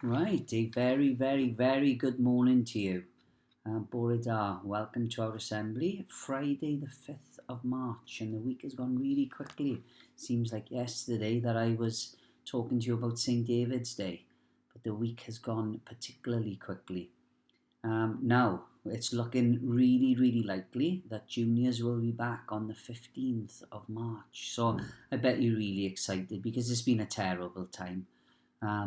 Right, a very, very, very good morning to you. Bore da, welcome to our assembly. Friday the 5th of March, and the week has gone really quickly. Seems like yesterday that I was talking to you about St. David's Day, but the week has gone particularly quickly. Now, it's looking really, really likely that juniors will be back on the 15th of March. So I bet you're really excited because it's been a terrible time.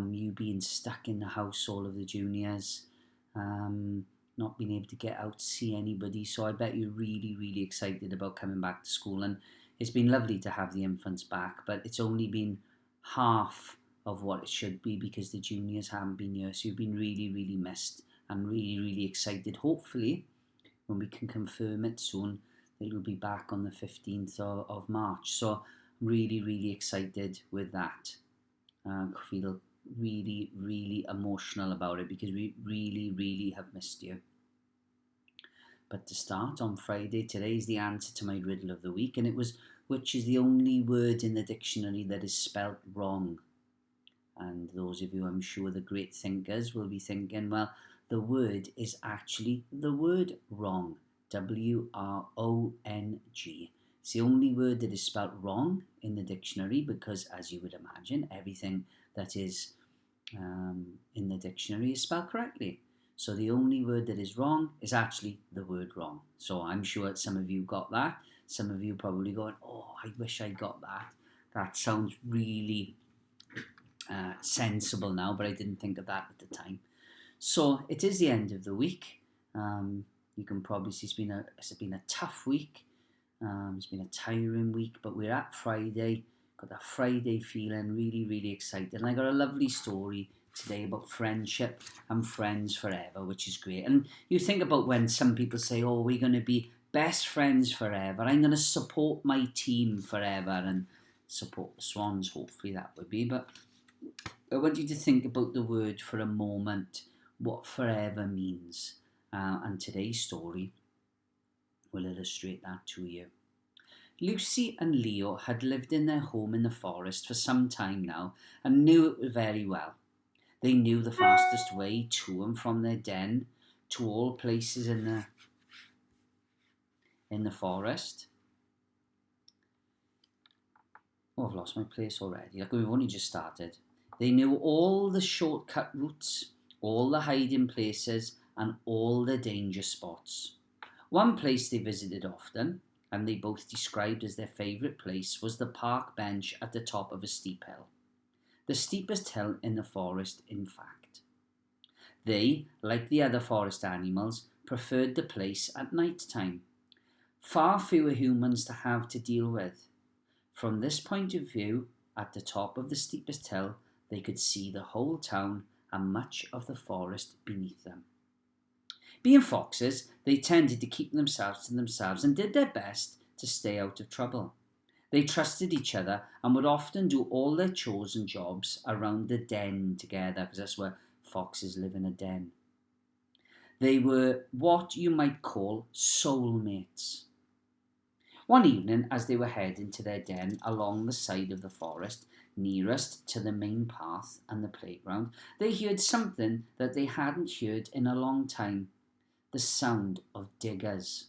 You being stuck in the house, all of the juniors, not being able to get out to see anybody. So I bet you're really, really excited about coming back to school. And it's been lovely to have the infants back, but it's only been half of what it should be because the juniors haven't been here. So you've been really, really missed and really, really excited. Hopefully, when we can confirm it soon, that you'll be back on the 15th of March. So I'm really, really excited with that. Feel really, really emotional about it because we really, really have missed you. But to start on Friday, today is the answer to my riddle of the week, and it was which is the only word in the dictionary that is spelt wrong. And those of you, I'm sure, the great thinkers will be thinking, well, the word is actually the word wrong. W-R-O-N-G. It's the only word that is spelt wrong in the dictionary because, as you would imagine, everything that is in the dictionary is spelled correctly. So the only word that is wrong is actually the word wrong. So I'm sure some of you got that. Some of you probably going, oh, I wish I got that. That sounds really sensible now, but I didn't think of that at the time. So it is the end of the week. You can probably see it's been a tough week. It's been a tiring week, but we're at Friday. Got that Friday feeling, really, really excited. And I got a lovely story today about friendship and friends forever, which is great. And you think about when some people say, oh, we're going to be best friends forever. I'm going to support my team forever and support the Swans, hopefully that would be. But I want you to think about the word for a moment, what forever means. And today's story will illustrate that to you. Lucy and Leo had lived in their home in the forest for some time now and knew it very well. They knew the fastest way to and from their den to all places in the forest. Oh, I've lost my place already. Like we've only just started. They knew all the shortcut routes, all the hiding places, and all the danger spots. One place they visited often, and they both described as their favourite place, was the park bench at the top of a steep hill. The steepest hill in the forest, in fact. They, like the other forest animals, preferred the place at night time. Far fewer humans to have to deal with. From this point of view, at the top of the steepest hill, they could see the whole town and much of the forest beneath them. Being foxes, they tended to keep themselves to themselves and did their best to stay out of trouble. They trusted each other and would often do all their chores and jobs around the den together, because that's where foxes live, in a den. They were what you might call soulmates. One evening, as they were heading to their den along the side of the forest, nearest to the main path and the playground, they heard something that they hadn't heard in a long time. The sound of diggers.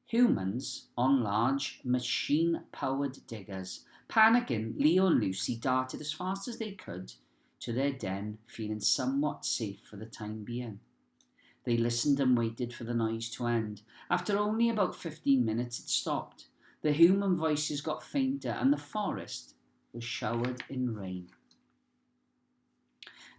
Humans on large machine-powered diggers. Panicking, Leo and Lucy darted as fast as they could to their den, feeling somewhat safe for the time being. They listened and waited for the noise to end. After only about 15 minutes it stopped. The human voices got fainter and the forest was showered in rain.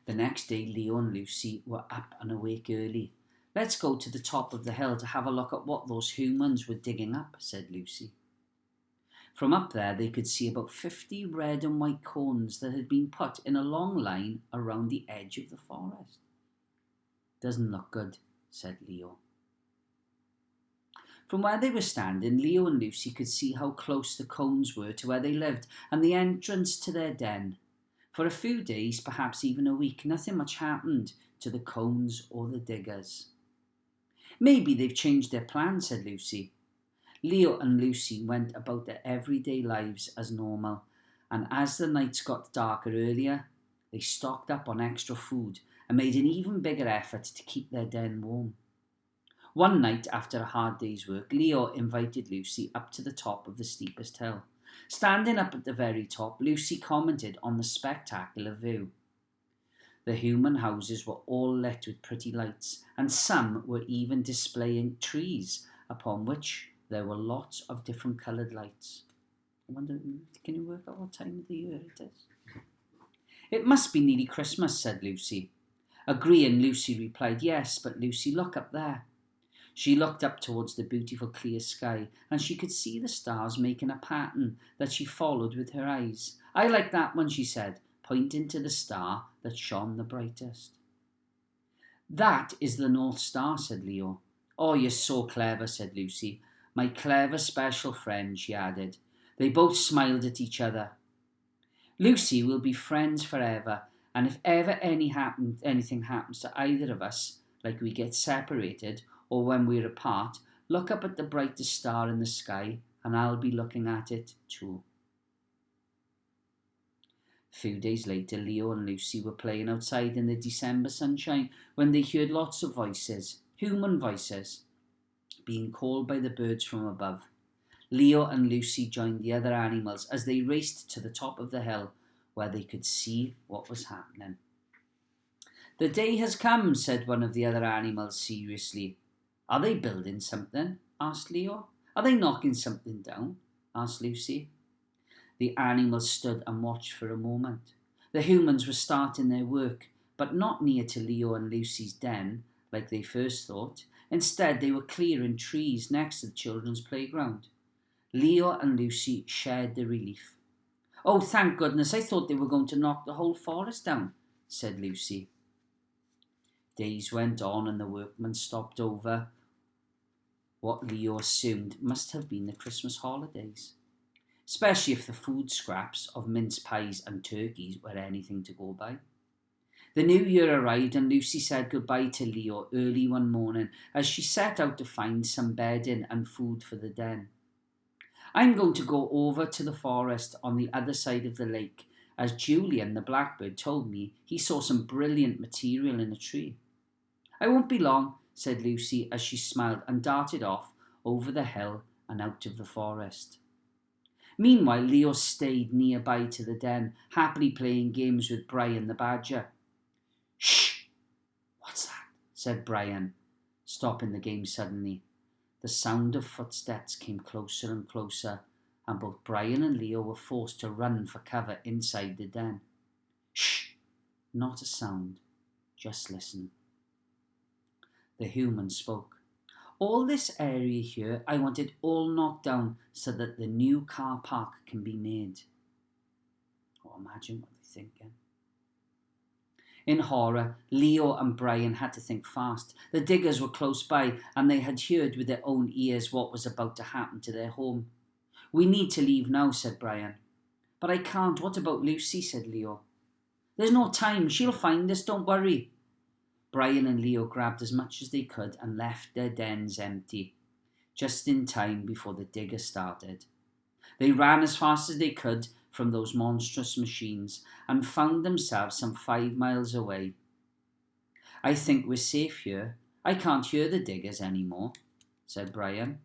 The next day Leo and Lucy were up and awake early. Let's go to the top of the hill to have a look at what those humans were digging up, said Lucy. From up there they could see about 50 red and white cones that had been put in a long line around the edge of the forest. Doesn't look good, said Leo. From where they were standing, Leo and Lucy could see how close the cones were to where they lived and the entrance to their den. For a few days, perhaps even a week, nothing much happened to the cones or the diggers. Maybe they've changed their plans, said Lucy. Leo and Lucy went about their everyday lives as normal, and as the nights got darker earlier, They stocked up on extra food and made an even bigger effort to keep their den warm. One night, after a hard day's work, Leo invited Lucy up to the top of the steepest hill. Standing up at the very top, Lucy commented on the spectacular view. The human houses were all lit with pretty lights, and some were even displaying trees upon which there were lots of different coloured lights. I wonder, can you work out what time of the year it is? It must be nearly Christmas, said Lucy. Agreeing, Lucy replied, yes, but Lucy, look up there. She looked up towards the beautiful clear sky, and she could see the stars making a pattern that she followed with her eyes. I like that one, she said, pointing to the star that shone the brightest. That is the North Star, said Leo. Oh, you're so clever, said Lucy. My clever special friend, she added. They both smiled at each other. Lucy, will be friends forever, and if ever anything happens to either of us, like we get separated or when we're apart, look up at the brightest star in the sky, and I'll be looking at it too. A few days later, Leo and Lucy were playing outside in the December sunshine when they heard lots of voices, human voices, being called by the birds from above. Leo and Lucy joined the other animals as they raced to the top of the hill where they could see what was happening. The day has come, said one of the other animals seriously. Are they building something? Asked Leo. Are they knocking something down? Asked Lucy. The animals stood and watched for a moment. The humans were starting their work, but not near to Leo and Lucy's den, like they first thought. Instead, they were clearing trees next to the children's playground. Leo and Lucy shared the relief. Oh, thank goodness, I thought they were going to knock the whole forest down, said Lucy. Days went on and the workmen stopped over what Leo assumed must have been the Christmas holidays, especially if the food scraps of mince pies and turkeys were anything to go by. The new year arrived and Lucy said goodbye to Leo early one morning as she set out to find some bedding and food for the den. I'm going to go over to the forest on the other side of the lake, as Julian the blackbird told me he saw some brilliant material in a tree. I won't be long, said Lucy as she smiled and darted off over the hill and out of the forest. Meanwhile, Leo stayed nearby to the den, happily playing games with Brian the badger. Shh! What's that? Said Brian, stopping the game suddenly. The sound of footsteps came closer and closer, and both Brian and Leo were forced to run for cover inside the den. Shh! Not a sound. Just listen. The human spoke. All this area here, I want it all knocked down so that the new car park can be made. Oh, imagine what they're thinking. In horror, Leo and Brian had to think fast. The diggers were close by and they had heard with their own ears what was about to happen to their home. We need to leave now, said Brian. But I can't. What about Lucy, said Leo. There's no time. She'll find us, don't worry. Brian and Leo grabbed as much as they could and left their dens empty, just in time before the digger started. They ran as fast as they could from those monstrous machines and found themselves some 5 miles away. I think we're safe here. I can't hear the diggers anymore, said Brian.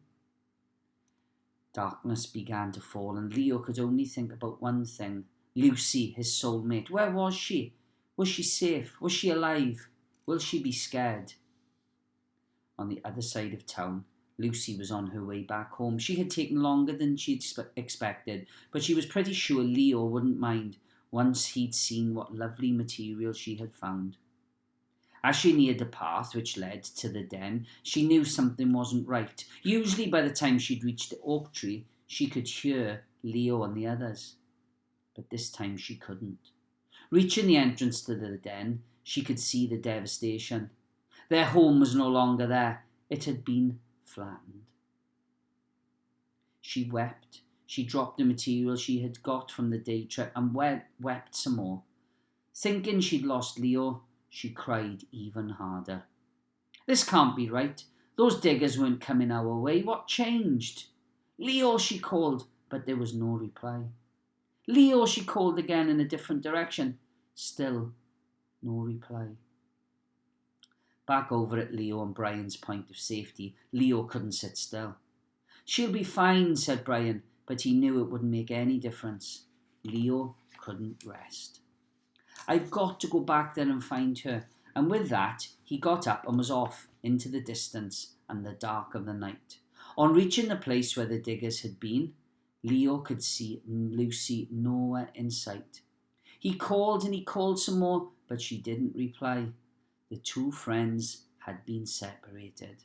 Darkness began to fall and Leo could only think about one thing. Lucy, his soulmate. Where was she? Was she safe? Was she alive? Will she be scared? On the other side of town, Lucy was on her way back home. She had taken longer than she'd expected, but she was pretty sure Leo wouldn't mind once he'd seen what lovely material she had found. As she neared the path which led to the den, she knew something wasn't right. Usually by the time she'd reached the oak tree, she could hear Leo and the others. But this time she couldn't. Reaching the entrance to the den, she could see the devastation. Their home was no longer there. It had been flattened. She wept. She dropped the material she had got from the day trip and wept some more. Thinking she'd lost Leo, she cried even harder. This can't be right. Those diggers weren't coming our way. What changed? Leo, she called, but there was no reply. Leo, she called again in a different direction. Still no reply. Back over at Leo and Brian's point of safety, Leo couldn't sit still. "She'll be fine," said Brian, but he knew it wouldn't make any difference. Leo couldn't rest. "I've got to go back there and find her." And with that, he got up and was off into the distance and the dark of the night. On reaching the place where the diggers had been, Leo could see Lucy nowhere in sight. He called and he called some more, but she didn't reply. The two friends had been separated.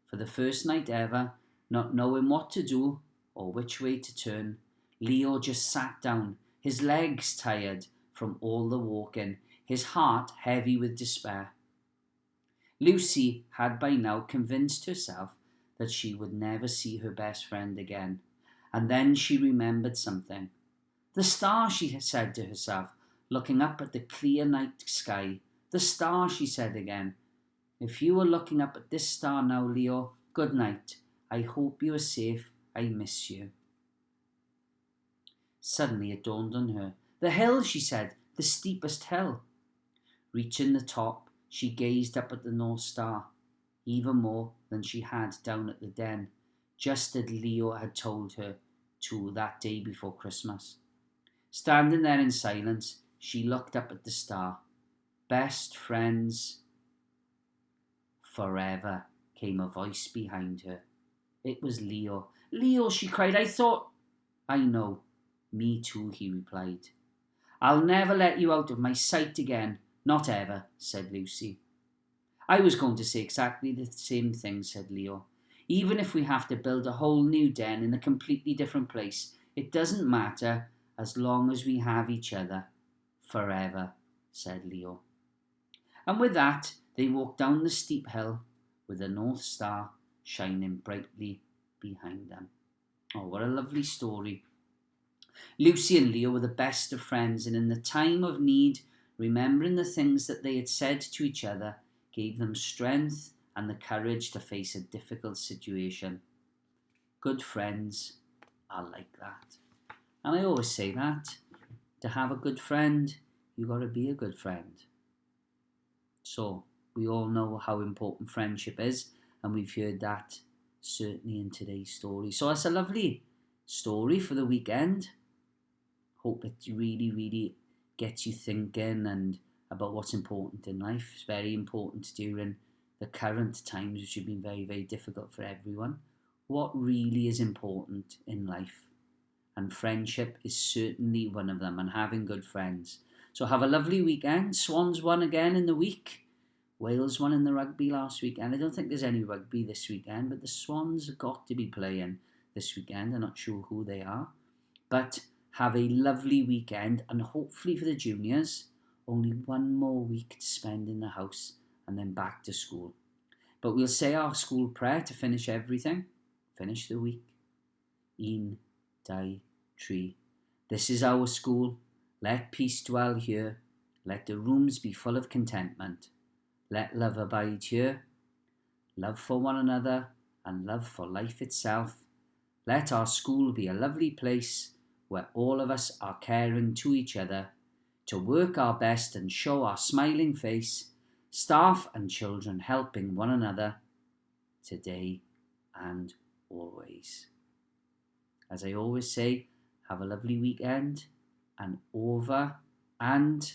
For the first night ever, not knowing what to do or which way to turn, Leo just sat down, his legs tired from all the walking, his heart heavy with despair. Lucy had by now convinced herself that she would never see her best friend again, and then she remembered something. "The star," she had said to herself, looking up at the clear night sky. "The star," she said again. "If you are looking up at this star now, Leo, good night. I hope you are safe. I miss you." Suddenly it dawned on her. "The hill," she said, "the steepest hill." Reaching the top, she gazed up at the North Star, even more than she had down at the den, just as Leo had told her to that day before Christmas. Standing there in silence, she looked up at the star. "Best friends forever," came a voice behind her. It was Leo. "Leo," she cried, "I thought—" "I know. Me too," he replied. "I'll never let you out of my sight again. Not ever," said Lucy. "I was going to say exactly the same thing," said Leo. "Even if we have to build a whole new den in a completely different place, it doesn't matter as long as we have each other. Forever," said Leo. And with that, they walked down the steep hill with the North Star shining brightly behind them. Oh, what a lovely story. Lucy and Leo were the best of friends, and in the time of need, remembering the things that they had said to each other gave them strength and the courage to face a difficult situation. Good friends are like that. And I always say that, to have a good friend, you got to be a good friend. So, we all know how important friendship is, and we've heard that certainly in today's story. So that's a lovely story for the weekend. Hope it really, really gets you thinking and about what's important in life. It's very important during the current times, which have been very, very difficult for everyone. What really is important in life? And friendship is certainly one of them, and having good friends. So have a lovely weekend. Swans won again in the week. Wales won in the rugby last weekend. I don't think there's any rugby this weekend, but the Swans have got to be playing this weekend. I'm not sure who they are. But have a lovely weekend, and hopefully for the juniors, only one more week to spend in the house and then back to school. But we'll say our school prayer to finish everything. Finish the week. Un, dau, tri. This is our school. Let peace dwell here. Let the rooms be full of contentment. Let love abide here. Love for one another and love for life itself. Let our school be a lovely place where all of us are caring to each other, to work our best and show our smiling face, staff and children helping one another, today and always. As I always say, have a lovely weekend, and over and